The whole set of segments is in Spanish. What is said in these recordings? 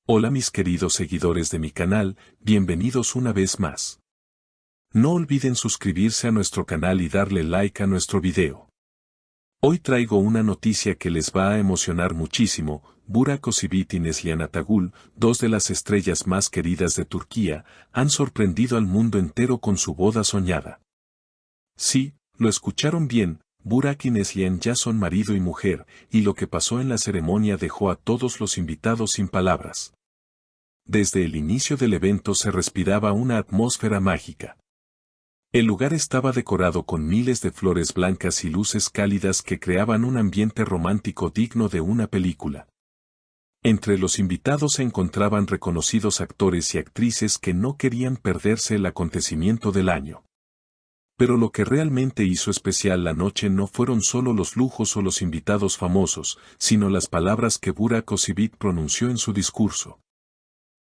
Hola mis queridos seguidores de mi canal, bienvenidos una vez más. No olviden suscribirse a nuestro canal y darle like a nuestro video. Hoy traigo una noticia que les va a emocionar muchísimo. Burak Özçivit y Neslihan Atagül, dos de las estrellas más queridas de Turquía, han sorprendido al mundo entero con su boda soñada. Sí, lo escucharon bien, Burak y Neslihan ya son marido y mujer, y lo que pasó en la ceremonia dejó a todos los invitados sin palabras. Desde el inicio del evento se respiraba una atmósfera mágica. El lugar estaba decorado con miles de flores blancas y luces cálidas que creaban un ambiente romántico digno de una película. Entre los invitados se encontraban reconocidos actores y actrices que no querían perderse el acontecimiento del año. Pero lo que realmente hizo especial la noche no fueron solo los lujos o los invitados famosos, sino las palabras que Burak Özçivit pronunció en su discurso.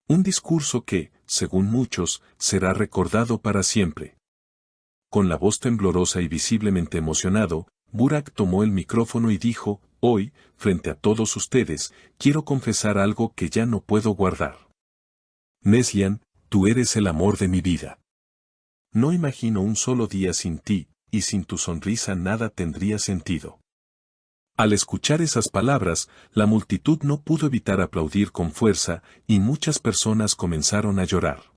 Un discurso que, según muchos, será recordado para siempre. Con la voz temblorosa y visiblemente emocionado, Burak tomó el micrófono y dijo: «Hoy, frente a todos ustedes, quiero confesar algo que ya no puedo guardar. Neslihan, tú eres el amor de mi vida. No imagino un solo día sin ti, y sin tu sonrisa nada tendría sentido». Al escuchar esas palabras, la multitud no pudo evitar aplaudir con fuerza, y muchas personas comenzaron a llorar.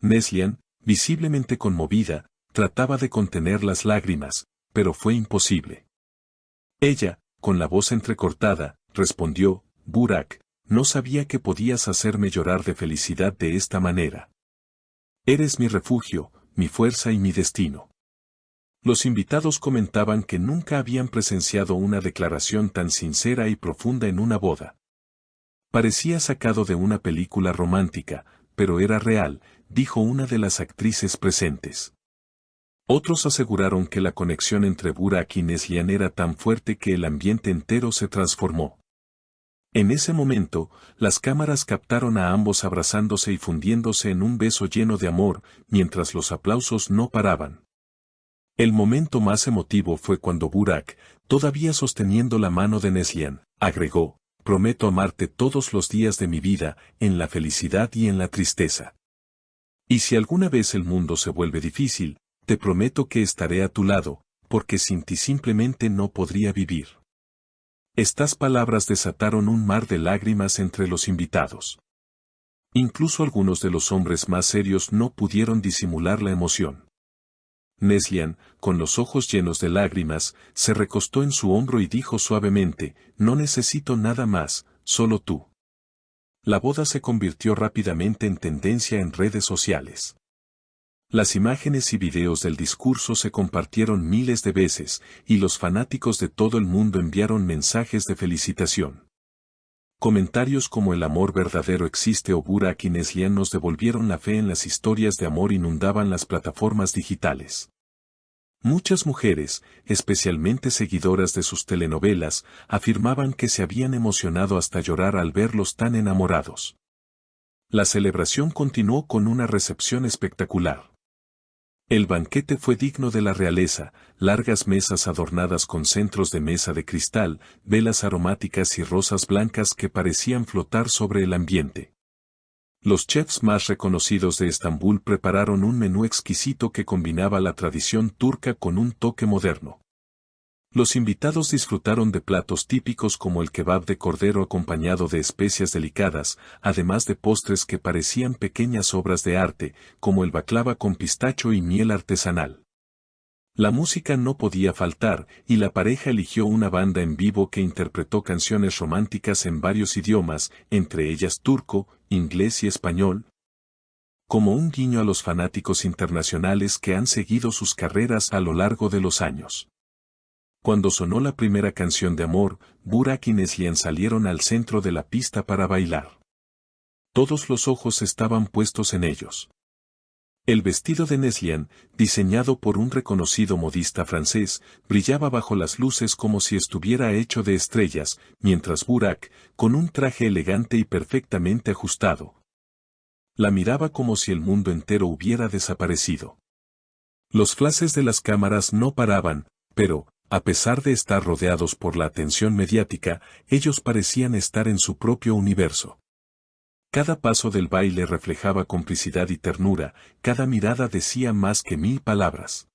Neslihan, visiblemente conmovida, trataba de contener las lágrimas, pero fue imposible. Ella, con la voz entrecortada, respondió: «Burak, no sabía que podías hacerme llorar de felicidad de esta manera. Eres mi refugio, mi fuerza y mi destino». Los invitados comentaban que nunca habían presenciado una declaración tan sincera y profunda en una boda. Parecía sacado de una película romántica, pero era real, dijo una de las actrices presentes. Otros aseguraron que la conexión entre Burak y Neslihan era tan fuerte que el ambiente entero se transformó. En ese momento, las cámaras captaron a ambos abrazándose y fundiéndose en un beso lleno de amor, mientras los aplausos no paraban. El momento más emotivo fue cuando Burak, todavía sosteniendo la mano de Neslihan, agregó: «Prometo amarte todos los días de mi vida, en la felicidad y en la tristeza. Y si alguna vez el mundo se vuelve difícil, te prometo que estaré a tu lado, porque sin ti simplemente no podría vivir». Estas palabras desataron un mar de lágrimas entre los invitados. Incluso algunos de los hombres más serios no pudieron disimular la emoción. Neslihan, con los ojos llenos de lágrimas, se recostó en su hombro y dijo suavemente: «No necesito nada más, solo tú». La boda se convirtió rápidamente en tendencia en redes sociales. Las imágenes y videos del discurso se compartieron miles de veces, y los fanáticos de todo el mundo enviaron mensajes de felicitación. Comentarios como «El amor verdadero existe» o «Burak y Neslihan nos devolvieron la fe en las historias de amor» inundaban las plataformas digitales. Muchas mujeres, especialmente seguidoras de sus telenovelas, afirmaban que se habían emocionado hasta llorar al verlos tan enamorados. La celebración continuó con una recepción espectacular. El banquete fue digno de la realeza, largas mesas adornadas con centros de mesa de cristal, velas aromáticas y rosas blancas que parecían flotar sobre el ambiente. Los chefs más reconocidos de Estambul prepararon un menú exquisito que combinaba la tradición turca con un toque moderno. Los invitados disfrutaron de platos típicos como el kebab de cordero acompañado de especias delicadas, además de postres que parecían pequeñas obras de arte, como el baklava con pistacho y miel artesanal. La música no podía faltar, y la pareja eligió una banda en vivo que interpretó canciones románticas en varios idiomas, entre ellas turco, inglés y español, como un guiño a los fanáticos internacionales que han seguido sus carreras a lo largo de los años. Cuando sonó la primera canción de amor, Burak y Neslihan salieron al centro de la pista para bailar. Todos los ojos estaban puestos en ellos. El vestido de Neslihan, diseñado por un reconocido modista francés, brillaba bajo las luces como si estuviera hecho de estrellas, mientras Burak, con un traje elegante y perfectamente ajustado, la miraba como si el mundo entero hubiera desaparecido. Los flashes de las cámaras no paraban, pero, a pesar de estar rodeados por la atención mediática, ellos parecían estar en su propio universo. Cada paso del baile reflejaba complicidad y ternura, cada mirada decía más que 1000 palabras.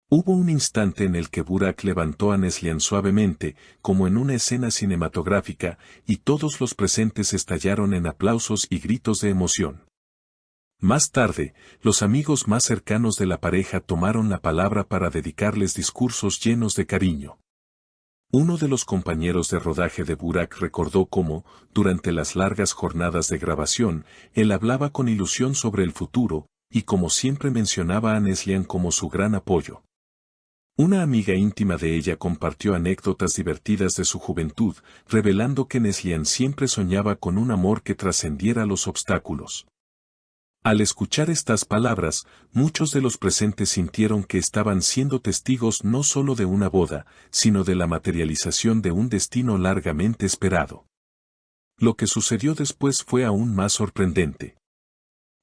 Hubo un instante en el que Burak levantó a Neslihan suavemente, como en una escena cinematográfica, y todos los presentes estallaron en aplausos y gritos de emoción. Más tarde, los amigos más cercanos de la pareja tomaron la palabra para dedicarles discursos llenos de cariño. Uno de los compañeros de rodaje de Burak recordó cómo, durante las largas jornadas de grabación, él hablaba con ilusión sobre el futuro, y como siempre mencionaba a Neslihan como su gran apoyo. Una amiga íntima de ella compartió anécdotas divertidas de su juventud, revelando que Neslihan siempre soñaba con un amor que trascendiera los obstáculos. Al escuchar estas palabras, muchos de los presentes sintieron que estaban siendo testigos no solo de una boda, sino de la materialización de un destino largamente esperado. Lo que sucedió después fue aún más sorprendente.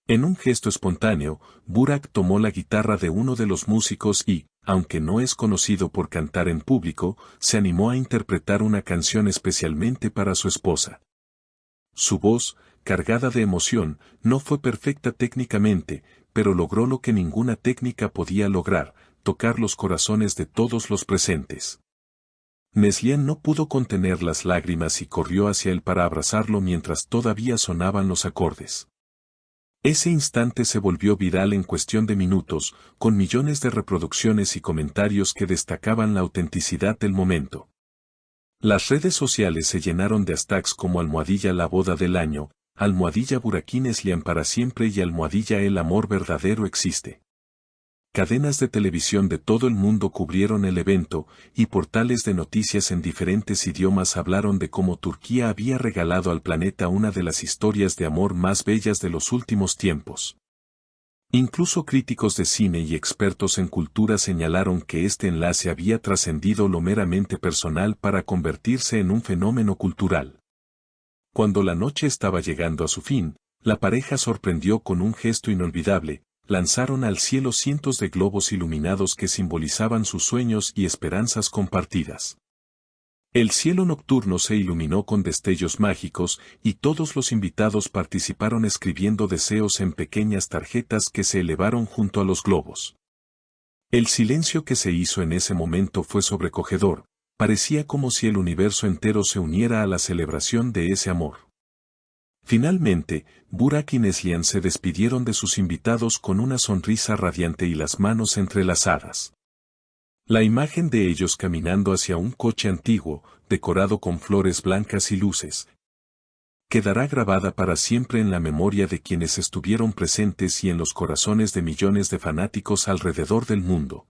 En un gesto espontáneo, Burak tomó la guitarra de uno de los músicos y, aunque no es conocido por cantar en público, se animó a interpretar una canción especialmente para su esposa. Su voz, cargada de emoción, no fue perfecta técnicamente, pero logró lo que ninguna técnica podía lograr, tocar los corazones de todos los presentes. Neslihan no pudo contener las lágrimas y corrió hacia él para abrazarlo mientras todavía sonaban los acordes. Ese instante se volvió viral en cuestión de minutos, con millones de reproducciones y comentarios que destacaban la autenticidad del momento. Las redes sociales se llenaron de hashtags como #la boda del año, #Burak y Neslihan para siempre y #el amor verdadero existe. Cadenas de televisión de todo el mundo cubrieron el evento, y portales de noticias en diferentes idiomas hablaron de cómo Turquía había regalado al planeta una de las historias de amor más bellas de los últimos tiempos. Incluso críticos de cine y expertos en cultura señalaron que este enlace había trascendido lo meramente personal para convertirse en un fenómeno cultural. Cuando la noche estaba llegando a su fin, la pareja sorprendió con un gesto inolvidable. Lanzaron al cielo cientos de globos iluminados que simbolizaban sus sueños y esperanzas compartidas. El cielo nocturno se iluminó con destellos mágicos y todos los invitados participaron escribiendo deseos en pequeñas tarjetas que se elevaron junto a los globos. El silencio que se hizo en ese momento fue sobrecogedor, parecía como si el universo entero se uniera a la celebración de ese amor. Finalmente, Burak y Neslihan se despidieron de sus invitados con una sonrisa radiante y las manos entrelazadas. La imagen de ellos caminando hacia un coche antiguo, decorado con flores blancas y luces, quedará grabada para siempre en la memoria de quienes estuvieron presentes y en los corazones de millones de fanáticos alrededor del mundo.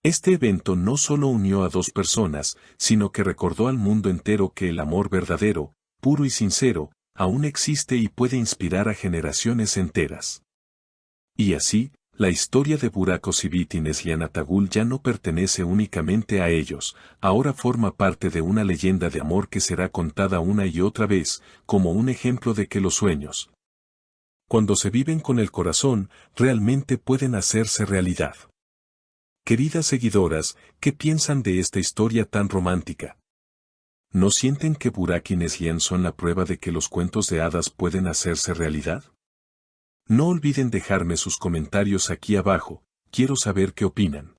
Este evento no solo unió a dos personas, sino que recordó al mundo entero que el amor verdadero, puro y sincero, aún existe y puede inspirar a generaciones enteras. Y así, la historia de Burak Özçivit y Neslihan Atagül ya no pertenece únicamente a ellos, ahora forma parte de una leyenda de amor que será contada una y otra vez, como un ejemplo de que los sueños, cuando se viven con el corazón, realmente pueden hacerse realidad. Queridas seguidoras, ¿qué piensan de esta historia tan romántica? ¿No sienten que Burak y Neslihan son la prueba de que los cuentos de hadas pueden hacerse realidad? No olviden dejarme sus comentarios aquí abajo, quiero saber qué opinan.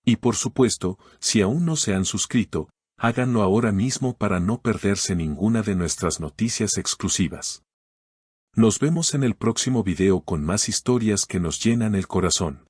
Y por supuesto, si aún no se han suscrito, háganlo ahora mismo para no perderse ninguna de nuestras noticias exclusivas. Nos vemos en el próximo video con más historias que nos llenan el corazón.